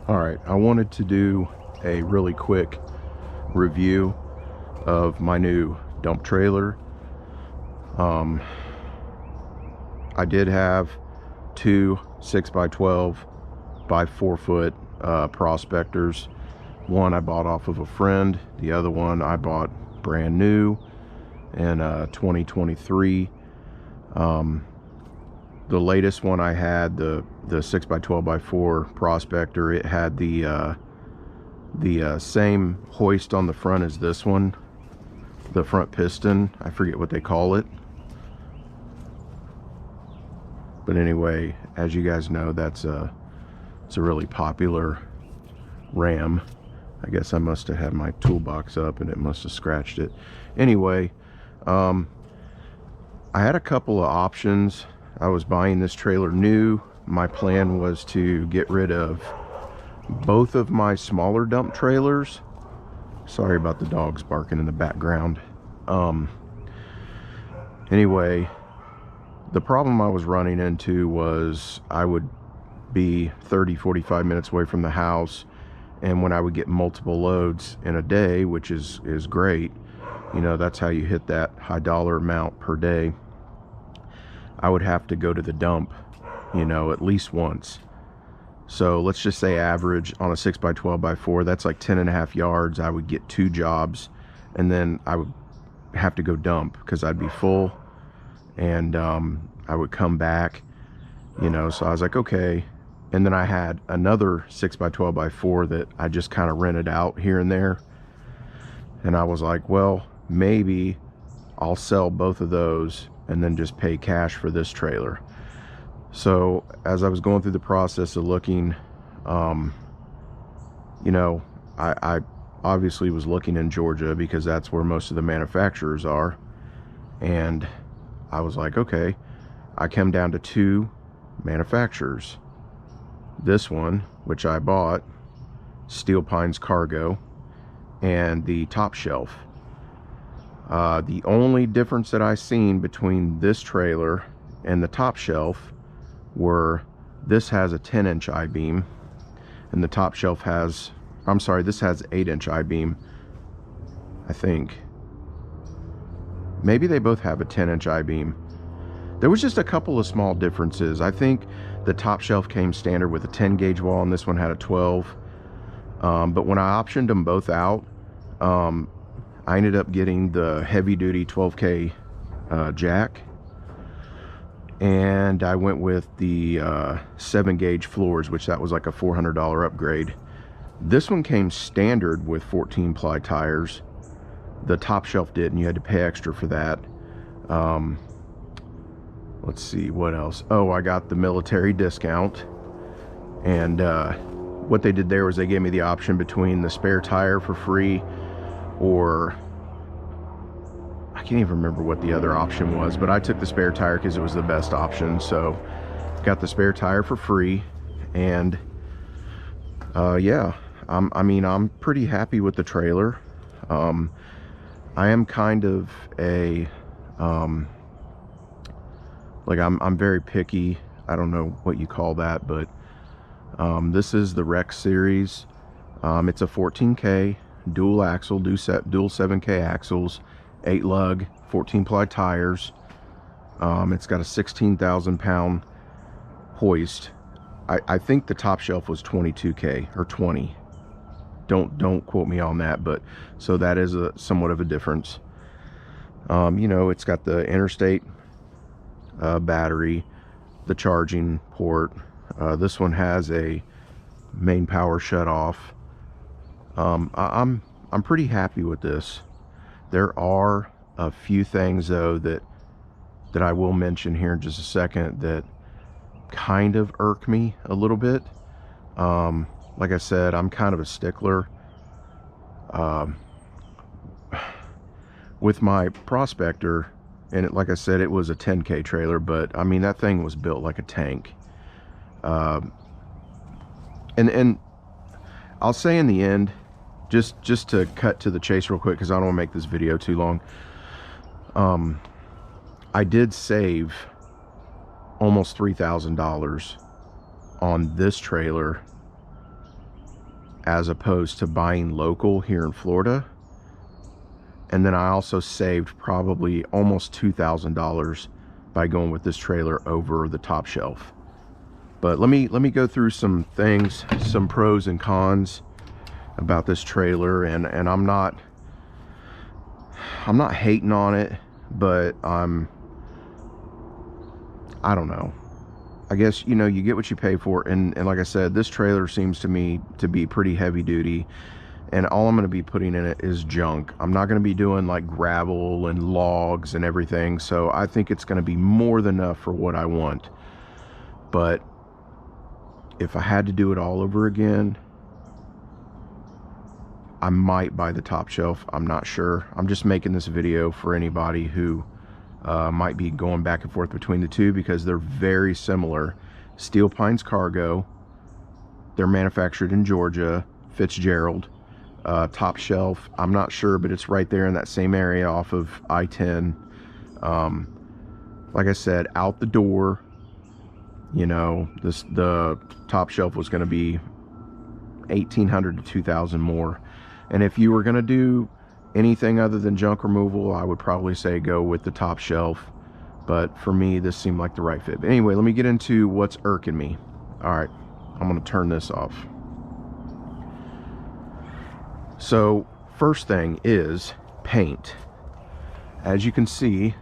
All right, I wanted to do a really quick review of my new dump trailer. I did have two 6x12 by 4-foot prospectors. One I bought off of a friend, the other one I bought brand new in 2023. The latest one I had, the 6x12x4 prospector, it had the same hoist on the front as this one, the front piston. I forget what they call it, but anyway, as you guys know, it's a really popular ram. I guess I must have had my toolbox up and it must have scratched it. Anyway, I had a couple of options. I was buying this trailer new. My plan was to get rid of both of my smaller dump trailers. Sorry about the dogs barking in the background. Anyway, the problem I was running into was I would be 30-45 minutes away from the house, and when I would get multiple loads in a day, which is great, you know, that's how you hit that high dollar amount per day, I would have to go to the dump, you know, at least once. So let's just say average on a 6x12x4, that's like 10.5 yards. I would get 2 jobs, and then I would have to go dump because I'd be full, and I would come back, you know. So I was like, okay. And then I had another 6x12x4 that I just kind of rented out here and there, and I was like, well, maybe I'll sell both of those and then just pay cash for this trailer. So as I was going through the process of looking, you know, I obviously was looking in Georgia because that's where most of the manufacturers are, and I was like, okay, I come down to 2 manufacturers. This one, which I bought, Steel Pines Cargo, and the Top Shelf. The only difference that I seen between this trailer and the Top Shelf were this has a 10-inch I-beam, and the Top Shelf has, I'm sorry, this has 8-inch I-beam. I think maybe they both have a 10-inch I-beam. There was just a couple of small differences. I think the Top Shelf came standard with a 10 gauge wall, and this one had a 12. But when I optioned them both out, I ended up getting the heavy duty 12K jack, and I went with the 7 gauge floors, which that was like a $400 upgrade. This one came standard with 14 ply tires. The Top Shelf didn't. You had to pay extra for that. Let's see what else. Oh, I got the military discount, and what they did there was they gave me the option between the spare tire for free, or I can't even remember what the other option was, but I took the spare tire because it was the best option. So got the spare tire for free, and yeah, I'm pretty happy with the trailer. I am kind of a like I'm very picky. I don't know what you call that, but this is the Rex series. It's a 14K dual axle, dual 7K axles, 8 lug, 14 ply tires. It's got a 16,000 pound hoist. I think the Top Shelf was 22K or 20. Don't quote me on that, but so that is somewhat of a difference. You know, it's got the interstate battery, the charging port. This one has a main power shut off. I'm pretty happy with this. There are a few things though that I will mention here in just a second that kind of irk me a little bit. Like I said, I'm kind of a stickler. With my Prospector, and like I said, it was a 10K trailer, but I mean, that thing was built like a tank. And I'll say in the end, just to cut to the chase real quick, because I don't want to make this video too long, I did save almost $3,000 on this trailer as opposed to buying local here in Florida. And then I also saved probably almost $2,000 by going with this trailer over the top shelf. But let me go through some things, some pros and cons about this trailer, and I'm not hating on it, but I don't know. I guess, you know, you get what you pay for, and like I said, this trailer seems to me to be pretty heavy duty, and all I'm going to be putting in it is junk. I'm not going to be doing like gravel and logs and everything, so I think it's going to be more than enough for what I want. But if I had to do it all over again, I might buy the top shelf. I'm not sure. I'm just making this video for anybody who might be going back and forth between the two, because they're very similar. Steel Pines Cargo, they're manufactured in Georgia, Fitzgerald. Top shelf, I'm not sure, but it's right there in that same area off of I-10. Like I said, out the door, you know, the top shelf was going to be $1,800 to $2,000 more. And if you were going to do anything other than junk removal, I would probably say go with the top shelf. But for me, this seemed like the right fit. But anyway, let me get into what's irking me. All right, I'm going to turn this off. So first thing is paint. As you can see,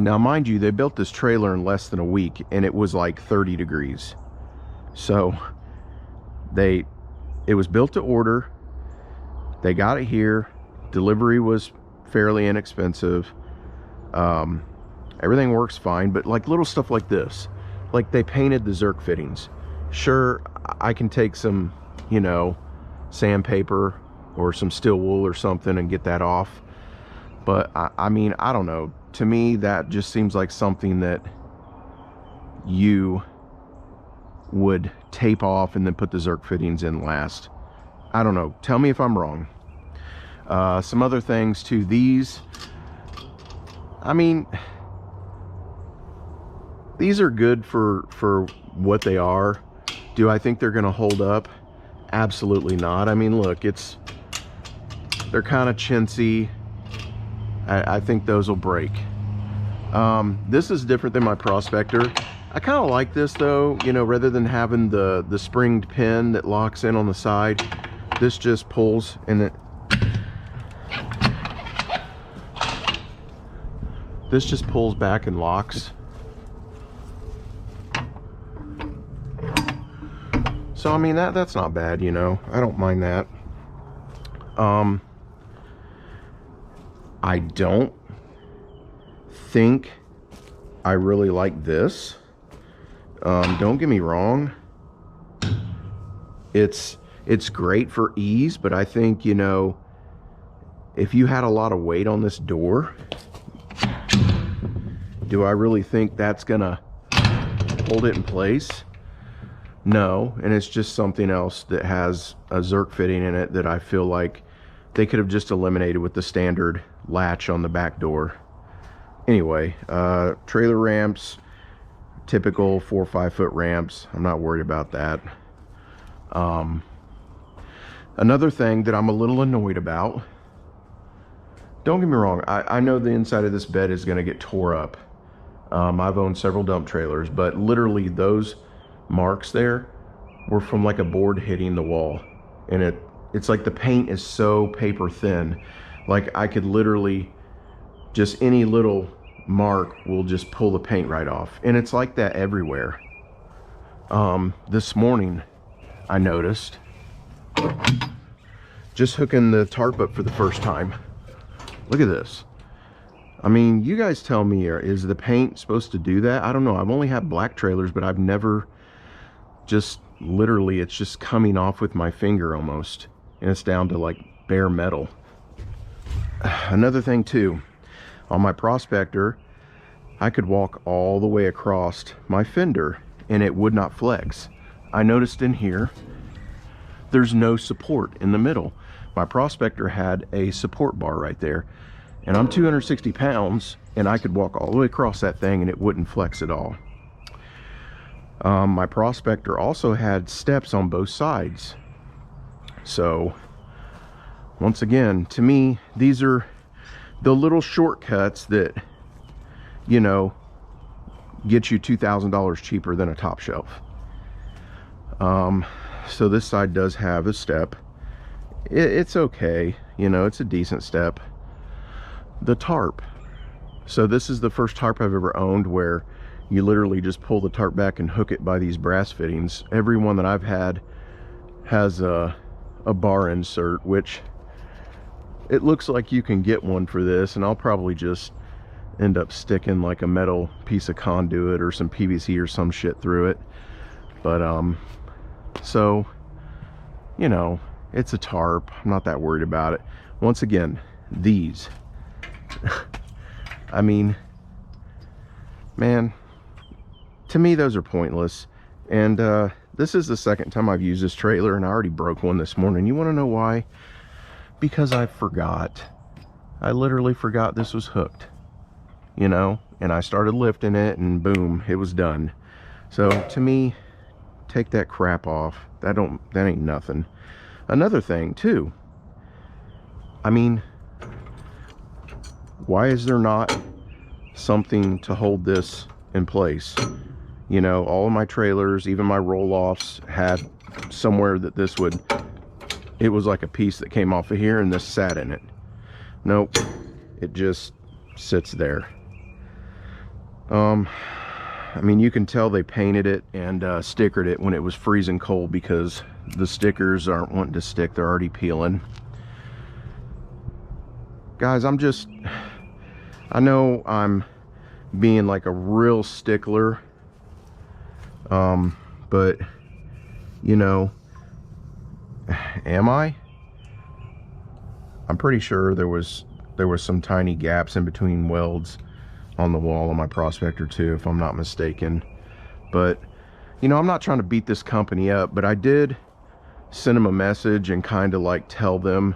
now mind you, they built this trailer in less than a week, and it was like 30 degrees. So it was built to order. They got it here. Delivery was fairly inexpensive. Everything works fine, but like little stuff like this, like they painted the Zerk fittings. Sure, I can take some, you know, sandpaper or some steel wool or something and get that off. But I mean, I don't know. To me, that just seems like something that you would tape off and then put the Zerk fittings in last. I don't know. Tell me if I'm wrong. Some other things too. These, I mean, these are good for what they are. Do I think they're going to hold up? Absolutely not. I mean, look, they're kind of chintzy. I think those will break. This is different than my Prospector. I kind of like this though, you know, rather than having the springed pin that locks in on the side, this just pulls and this just pulls back and locks. So I mean, that's not bad, you know. I don't mind that. I don't think I really like this. Don't get me wrong. It's great for ease, but I think, you know, if you had a lot of weight on this door, do I really think that's gonna hold it in place? No. And it's just something else that has a Zerk fitting in it that I feel like they could have just eliminated with the standard latch on the back door. Anyway, trailer ramps, typical 4 or 5 foot ramps. I'm not worried about that. Another thing that I'm a little annoyed about, don't get me wrong, I know the inside of this bed is going to get tore up. I've owned several dump trailers, but literally those marks there were from like a board hitting the wall, and it's like the paint is so paper thin, like I could literally just, any little mark will just pull the paint right off, and it's like that everywhere. This morning I noticed, just hooking the tarp up for the first time, look at this. I mean, you guys tell me, is the paint supposed to do that? I don't know. I've only had black trailers, but I've never, just literally, it's just coming off with my finger almost, and it's down to like bare metal. Another thing too, on my Prospector, I could walk all the way across my fender and it would not flex. I noticed in here, there's no support in the middle. My Prospector had a support bar right there, and I'm 260 pounds, and I could walk all the way across that thing and it wouldn't flex at all. My Prospector also had steps on both sides. So once again, to me, these are the little shortcuts that, you know, get you $2,000 cheaper than a top shelf. So this side does have a step. It's okay, you know, it's a decent step. The tarp. So this is the first tarp I've ever owned where you literally just pull the tarp back and hook it by these brass fittings. Every one that I've had has a bar insert, which it looks like you can get one for this, and I'll probably just end up sticking like a metal piece of conduit or some PVC or some shit through it. But so, you know, it's a tarp. I'm not that worried about it. Once again, these I mean, man, to me those are pointless. And this is the second time I've used this trailer, and I already broke one this morning. You want to know why? Because I forgot. I literally forgot this was hooked, you know, and I started lifting it and boom, it was done. So to me, take that crap off. That ain't nothing. Another thing too, I mean, why is there not something to hold this in place? You know, all of my trailers, even my roll-offs, had somewhere that this would, it was like a piece that came off of here and this sat in it. Nope, it just sits there. I mean, you can tell they painted it and stickered it when it was freezing cold, because the stickers aren't wanting to stick, they're already peeling. Guys, I know I'm being like a real stickler, but you know, am I? I'm pretty sure there was some tiny gaps in between welds on the wall on my Prospector too, if I'm not mistaken. But you know, I'm not trying to beat this company up, but I did send them a message and kind of like tell them,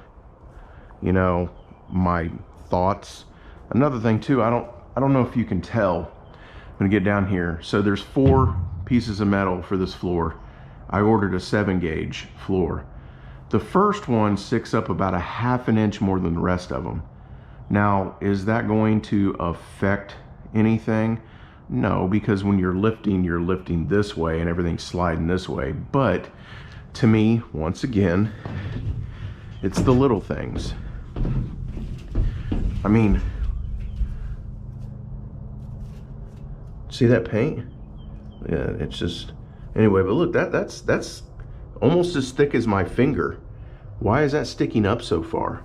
you know, my thoughts. Another thing too, I don't know if you can tell. I'm gonna get down here. So there's 4 pieces of metal for this floor. I ordered a 7-gauge floor. The first one sticks up about a ½ an inch more than the rest of them. Now, is that going to affect anything? No, because when you're lifting this way and everything's sliding this way. But to me, once again, it's the little things. I mean, see that paint? Yeah, it's just, anyway, but look, that's almost as thick as my finger. Why is that sticking up so far?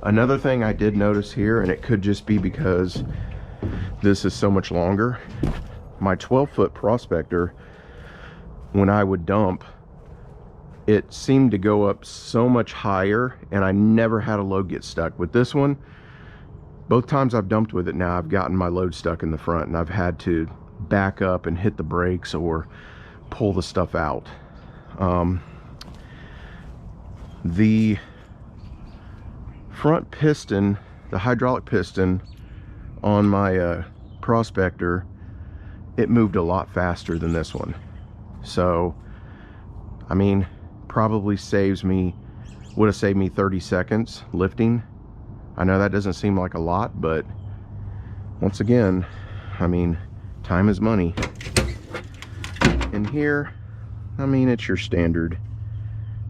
Another thing I did notice here, and it could just be because this is so much longer, my 12-foot Prospector, when I would dump, it seemed to go up so much higher, and I never had a load get stuck. With this one, both times I've dumped with it now, I've gotten my load stuck in the front, and I've had to back up and hit the brakes or pull the stuff out. The front piston, the hydraulic piston on my Prospector, it moved a lot faster than this one. So I mean, probably would have saved me 30 seconds lifting. I know that doesn't seem like a lot, but once again, I mean, time is money. And here, I mean, it's your standard,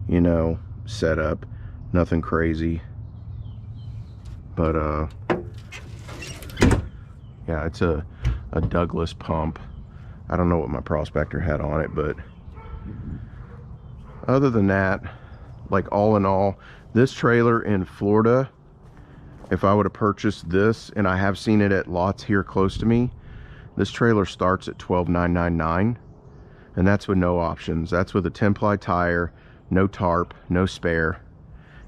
you know, setup, nothing crazy. But yeah, it's a Douglas pump. I don't know what my Prospector had on it, but other than that, like, all in all, this trailer in Florida, if I would have purchased this, and I have seen it at lots here close to me, this trailer starts at $12,999, and that's with no options. That's with a 10-ply tire, no tarp, no spare,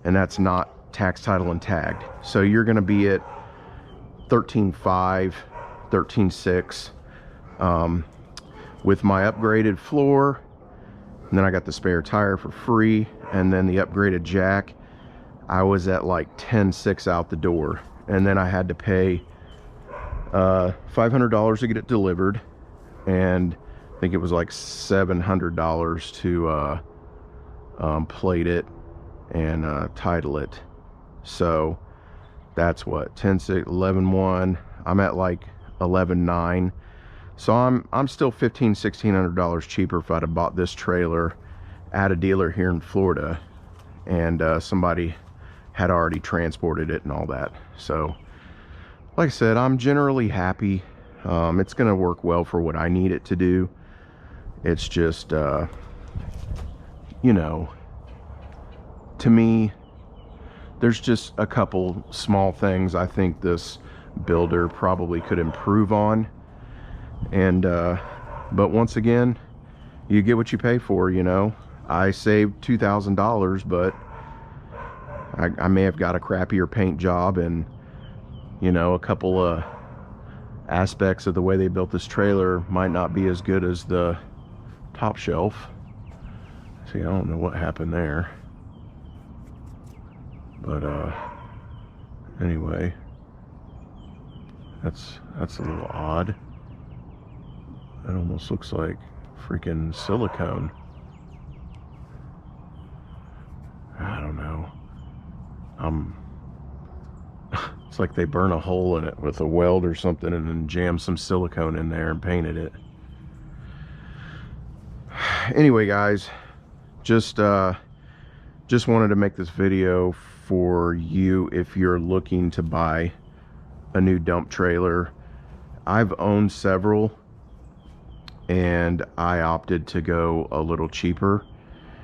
and that's not tax, title, and tagged. So you're going to be at $13,500, $13,600 with my upgraded floor. And then I got the spare tire for free, and then the upgraded jack, I was at like $10,600 out the door. And then I had to pay $500 to get it delivered, and I think it was like $700 to plate it and title it. So that's what, 10.6, 11.1. I'm at like 11.9. So I'm still $1,500–$1,600 cheaper if I'd have bought this trailer at a dealer here in Florida, and somebody had already transported it and all that. So like I said, I'm generally happy. It's gonna work well for what I need it to do. It's just you know, to me, there's just a couple small things I think this builder probably could improve on. And but once again, you get what you pay for, you know. I saved $2,000, but I may have got a crappier paint job, and you know, a couple of aspects of the way they built this trailer might not be as good as the top shelf. See, I don't know what happened there, but anyway, that's a little odd. It almost looks like freaking silicone. I don't know. It's like they burn a hole in it with a weld or something and then jam some silicone in there and painted it. Anyway, guys, just wanted to make this video for you if you're looking to buy a new dump trailer. I've owned several, and I opted to go a little cheaper,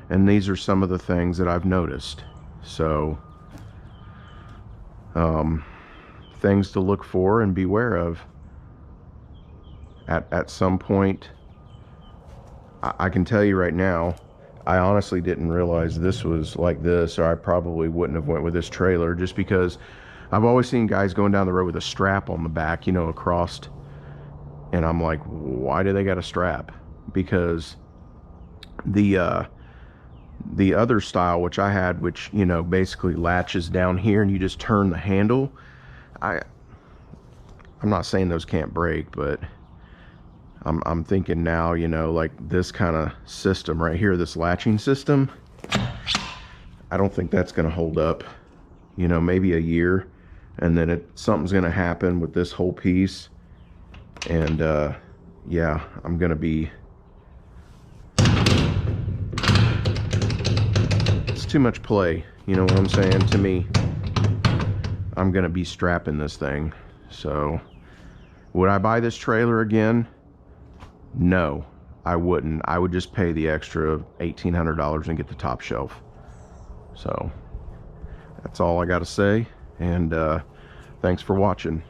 and these are some of the things that I've noticed. So things to look for and beware of. At some point, I can tell you right now, I honestly didn't realize this was like this, or I probably wouldn't have went with this trailer, just because I've always seen guys going down the road with a strap on the back, you know, across, and I'm like, why do they got a strap? Because the other style, which I had, which, you know, basically latches down here and you just turn the handle, I'm not saying those can't break, but I'm thinking now, you know, like this kind of system right here, this latching system, I don't think that's going to hold up, you know, maybe a year, and then something's going to happen with this whole piece, and yeah, I'm going to be, it's too much play, you know what I'm saying, to me. I'm going to be strapping this thing. So would I buy this trailer again? No, I wouldn't. I would just pay the extra $1,800 and get the top shelf. So that's all I got to say, and thanks for watching.